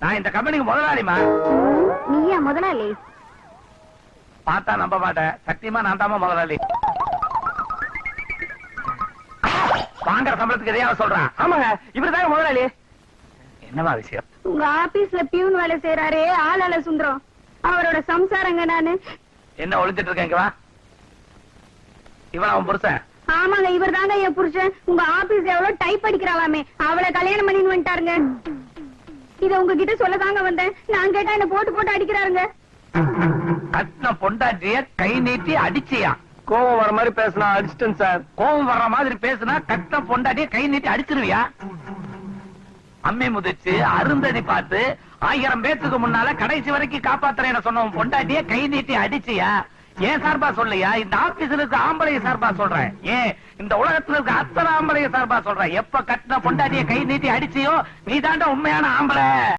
நான் இந்த கம்பெனிக்கு முதலாளிமா. நீயா முதலாளி? பார்த்தா நம்ப மாட்டேன், சத்தியமா நான் தாமா முதலாளி. வாங்குற சம்பளத்துக்கு எதையாவது சொல்றான். ஆமாங்க, இவருதாங்க முதலாளி. என்னவா விஷயம்? உங்க ஆபீஸ்ல பியூன் வேலை செய்யறாரே ஆளால சுந்தரம், அவரோட சம்சாரங்க நானு. என்ன ஒளிஞ்சிட்டு இருக்கேன், இங்க வா. இவன் அவன் புருஷன். ஆமாங்க, இவர் தாங்க என் புருஷன். உங்க ஆபீஸ் எவ்வளவு டைப் அடிக்கிறாளாமே, அவளை கல்யாணம் பண்ணின்னு வந்துட்டாருங்க. இத உங்ககிட்ட சொல்லதாங்க வந்தேன். நான் கேட்டா என்ன போட்டு போட்டு அடிக்கிறாருங்க. கட்டின பொண்டாட்டிய கை நீட்டி அடிச்சியா? கோவம் வர மாதிரி பேசினா அடிச்சிட்டேன் சார். கோவம் வர்ற மாதிரி பேசுனா கட்டின பொண்டாட்டிய கை நீட்டி அடிச்சிருவியா? அம்மை முதிச்சு அருந்ததி பார்த்து 1000 பேத்துக்கு முன்னால கடைசி வரைக்கும் காப்பாத்துறேன்னு சொன்ன பொண்டாட்டிய கை நீட்டி அடிச்சியா? ஏன் சார்பா சொல்லையா? இந்த ஆபீஸ்ல இருக்க ஆம்பளைய சார்பா சொல்றேன். ஏன் இந்த உலகத்துல இருக்க அத்தனை ஆம்பளைய சார்பா சொல்றேன். எப்ப கட்டின பொண்டாட்டிய கை நீட்டி அடிச்சியோ நீ தாண்டா உண்மையான ஆம்பளை.